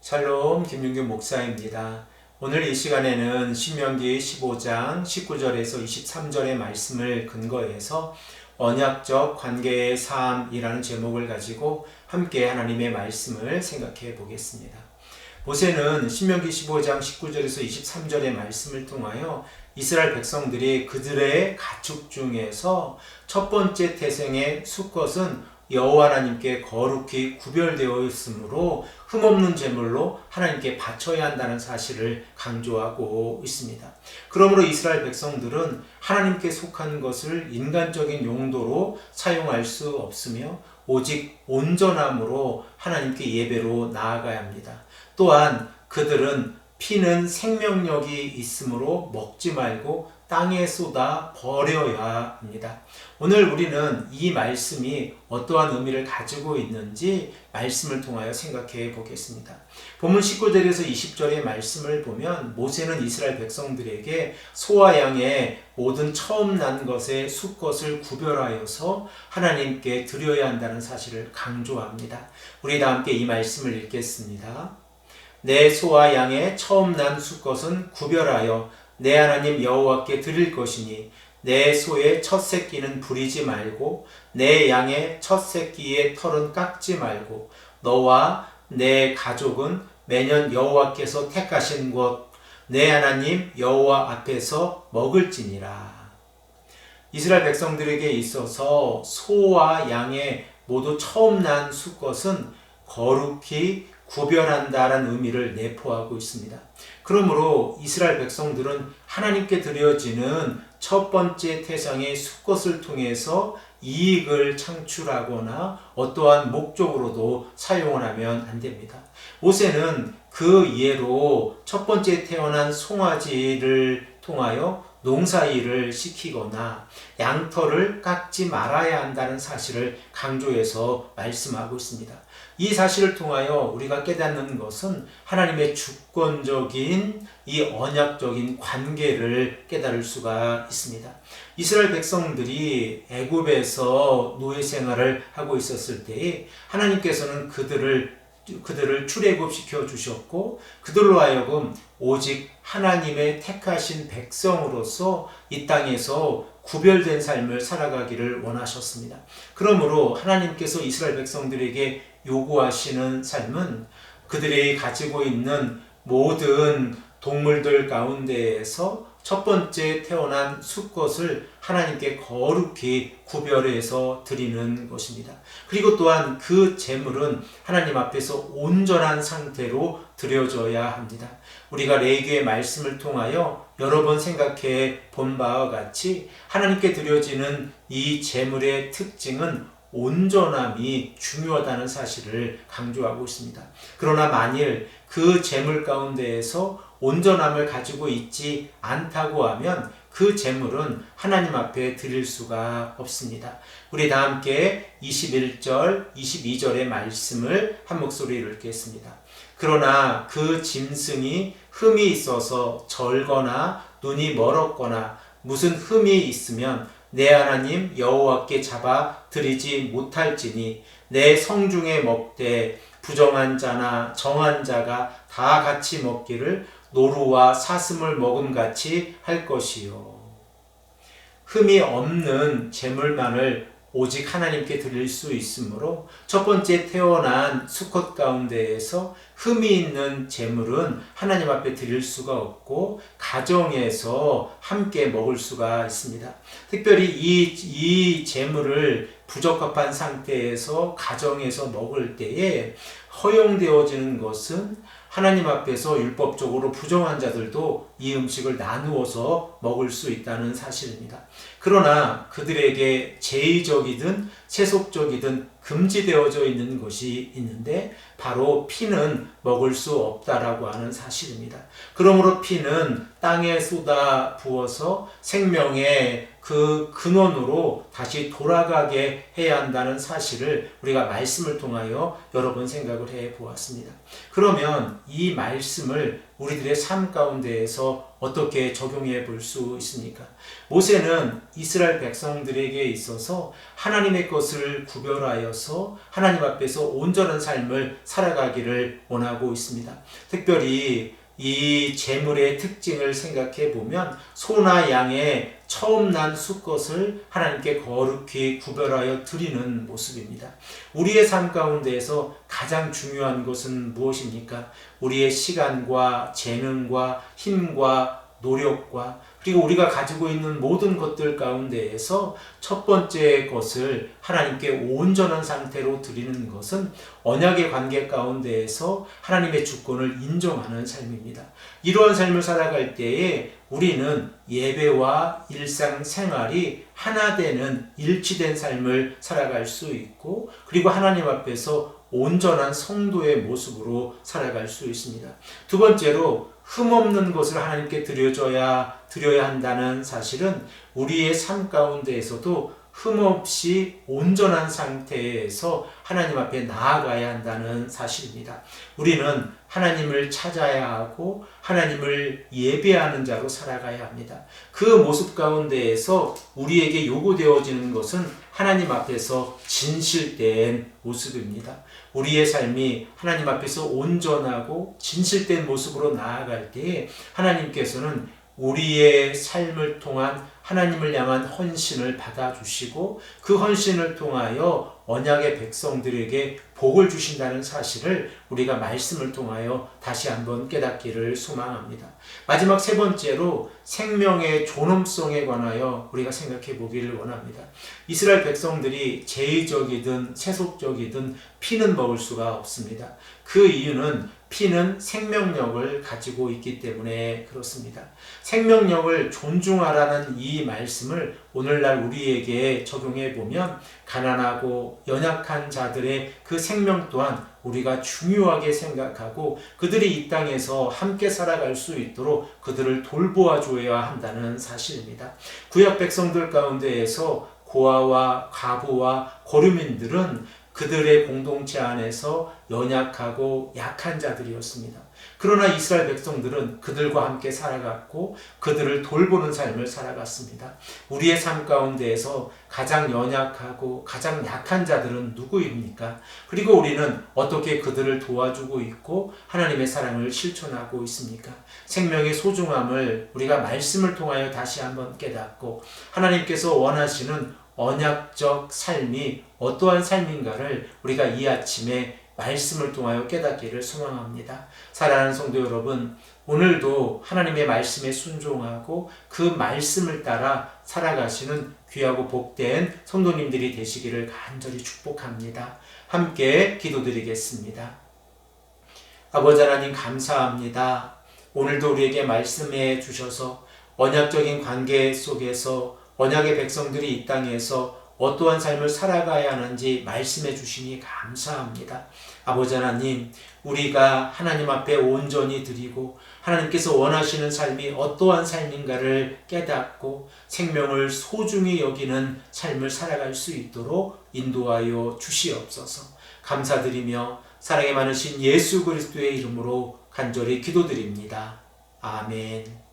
샬롬, 김윤규 목사입니다. 오늘 이 시간에는 신명기 15장 19절에서 23절의 말씀을 근거해서 언약적 관계의 삶이라는 제목을 가지고 함께 하나님의 말씀을 생각해 보겠습니다. 모세는 신명기 15장 19절에서 23절의 말씀을 통하여 이스라엘 백성들이 그들의 가축 중에서 첫 번째 태생의 수컷은 여호와 하나님께 거룩히 구별되어 있으므로 흠없는 제물로 하나님께 바쳐야 한다는 사실을 강조하고 있습니다. 그러므로 이스라엘 백성들은 하나님께 속한 것을 인간적인 용도로 사용할 수 없으며 오직 온전함으로 하나님께 예배로 나아가야 합니다. 또한 그들은 피는 생명력이 있으므로 먹지 말고 땅에 쏟아 버려야 합니다. 오늘 우리는 이 말씀이 어떠한 의미를 가지고 있는지 말씀을 통하여 생각해 보겠습니다. 본문 19절에서 20절의 말씀을 보면 모세는 이스라엘 백성들에게 소와 양의 모든 처음 난 것의 수컷을 구별하여서 하나님께 드려야 한다는 사실을 강조합니다. 우리 다 함께 이 말씀을 읽겠습니다. 내 소와 양의 처음 난 수컷은 구별하여 내 하나님 여호와께 드릴 것이니 내 소의 첫 새끼는 부리지 말고 내 양의 첫 새끼의 털은 깎지 말고 너와 내 가족은 매년 여호와께서 택하신 곳 내 하나님 여호와 앞에서 먹을지니라. 이스라엘 백성들에게 있어서 소와 양의 모두 처음 난 수컷은 거룩히 구별한다라는 의미를 내포하고 있습니다. 그러므로 이스라엘 백성들은 하나님께 드려지는 첫 번째 태상의 수컷을 통해서 이익을 창출하거나 어떠한 목적으로도 사용을 하면 안 됩니다. 모세는 그 예로 첫 번째 태어난 송아지를 통하여 농사일을 시키거나 양털을 깎지 말아야 한다는 사실을 강조해서 말씀하고 있습니다. 이 사실을 통하여 우리가 깨닫는 것은 하나님의 주권적인 이 언약적인 관계를 깨달을 수가 있습니다. 이스라엘 백성들이 애굽에서 노예 생활을 하고 있었을 때에 하나님께서는 그들을 출애굽시켜 주셨고 그들로 하여금 오직 하나님의 택하신 백성으로서 이 땅에서 구별된 삶을 살아가기를 원하셨습니다. 그러므로 하나님께서 이스라엘 백성들에게 요구하시는 삶은 그들이 가지고 있는 모든 동물들 가운데에서 첫 번째 태어난 수컷을 하나님께 거룩히 구별해서 드리는 것입니다. 그리고 또한 그 제물은 하나님 앞에서 온전한 상태로 드려져야 합니다. 우리가 레위기의 말씀을 통하여 여러 번 생각해 본 바와 같이 하나님께 드려지는 이 제물의 특징은 온전함이 중요하다는 사실을 강조하고 있습니다. 그러나 만일 그 제물 가운데에서 온전함을 가지고 있지 않다고 하면 그 제물은 하나님 앞에 드릴 수가 없습니다. 우리 다 함께 21절, 22절의 말씀을 한 목소리로 읽겠습니다. 그러나 그 짐승이 흠이 있어서 절거나 눈이 멀었거나 무슨 흠이 있으면 내 하나님 여호와께 잡아 드리지 못할지니 내 성중에 먹되 부정한 자나 정한 자가 다 같이 먹기를 노루와 사슴을 먹음같이 할 것이요. 흠이 없는 제물만을 오직 하나님께 드릴 수 있으므로 첫 번째 태어난 수컷 가운데에서 흠이 있는 제물은 하나님 앞에 드릴 수가 없고 가정에서 함께 먹을 수가 있습니다. 특별히 이 제물을 부적합한 상태에서 가정에서 먹을 때에 허용되어지는 것은 하나님 앞에서 율법적으로 부정한 자들도 이 음식을 나누어서 먹을 수 있다는 사실입니다. 그러나 그들에게 제의적이든 세속적이든 금지되어져 있는 것이 있는데 바로 피는 먹을 수 없다라고 하는 사실입니다. 그러므로 피는 땅에 쏟아 부어서 생명의 그 근원으로 다시 돌아가게 해야 한다는 사실을 우리가 말씀을 통하여 여러 번 생각을 해 보았습니다. 그러면 이 말씀을 우리들의 삶 가운데에서 어떻게 적용해 볼 수 있습니까? 모세는 이스라엘 백성들에게 있어서 하나님의 것을 구별하여서 하나님 앞에서 온전한 삶을 살아가기를 원하고 있습니다. 특별히 이 제물의 특징을 생각해 보면 소나 양의 처음 난 수컷을 하나님께 거룩히 구별하여 드리는 모습입니다. 우리의 삶 가운데에서 가장 중요한 것은 무엇입니까? 우리의 시간과 재능과 힘과 노력과 그리고 우리가 가지고 있는 모든 것들 가운데에서 첫 번째 것을 하나님께 온전한 상태로 드리는 것은 언약의 관계 가운데에서 하나님의 주권을 인정하는 삶입니다. 이러한 삶을 살아갈 때에 우리는 예배와 일상생활이 하나 되는 일치된 삶을 살아갈 수 있고 그리고 하나님 앞에서 온전한 성도의 모습으로 살아갈 수 있습니다. 두 번째로 흠없는 것을 하나님께 드려야 한다는 사실은 우리의 삶 가운데에서도 흠없이 온전한 상태에서 하나님 앞에 나아가야 한다는 사실입니다. 우리는 하나님을 찾아야 하고 하나님을 예배하는 자로 살아가야 합니다. 그 모습 가운데에서 우리에게 요구되어지는 것은 하나님 앞에서 진실된 모습입니다. 우리의 삶이 하나님 앞에서 온전하고 진실된 모습으로 나아갈 때에 하나님께서는 우리의 삶을 통한 하나님을 향한 헌신을 받아주시고 그 헌신을 통하여 언약의 백성들에게 복을 주신다는 사실을 우리가 말씀을 통하여 다시 한번 깨닫기를 소망합니다. 마지막 세 번째로 생명의 존엄성에 관하여 우리가 생각해 보기를 원합니다. 이스라엘 백성들이 제의적이든 세속적이든 피는 먹을 수가 없습니다. 그 이유는 피는 생명력을 가지고 있기 때문에 그렇습니다. 생명력을 존중하라는 이 말씀을 오늘날 우리에게 적용해 보면 가난하고 연약한 자들의 그 생명 또한 우리가 중요하게 생각하고 그들이 이 땅에서 함께 살아갈 수 있도록 그들을 돌보아 줘야 한다는 사실입니다. 구약 백성들 가운데에서 고아와 과부와 고류민들은 그들의 공동체 안에서 연약하고 약한 자들이었습니다. 그러나 이스라엘 백성들은 그들과 함께 살아갔고 그들을 돌보는 삶을 살아갔습니다. 우리의 삶 가운데에서 가장 연약하고 가장 약한 자들은 누구입니까? 그리고 우리는 어떻게 그들을 도와주고 있고 하나님의 사랑을 실천하고 있습니까? 생명의 소중함을 우리가 말씀을 통하여 다시 한번 깨닫고 하나님께서 원하시는 언약적 삶이 어떠한 삶인가를 우리가 이 아침에 말씀을 통하여 깨닫기를 소망합니다. 사랑하는 성도 여러분, 오늘도 하나님의 말씀에 순종하고 그 말씀을 따라 살아가시는 귀하고 복된 성도님들이 되시기를 간절히 축복합니다. 함께 기도드리겠습니다. 아버지 하나님 감사합니다. 오늘도 우리에게 말씀해 주셔서 언약적인 관계 속에서 언약의 백성들이 이 땅에서 어떠한 삶을 살아가야 하는지 말씀해 주시니 감사합니다. 아버지 하나님, 우리가 하나님 앞에 온전히 드리고 하나님께서 원하시는 삶이 어떠한 삶인가를 깨닫고 생명을 소중히 여기는 삶을 살아갈 수 있도록 인도하여 주시옵소서. 감사드리며 사랑이 많으신 예수 그리스도의 이름으로 간절히 기도드립니다. 아멘.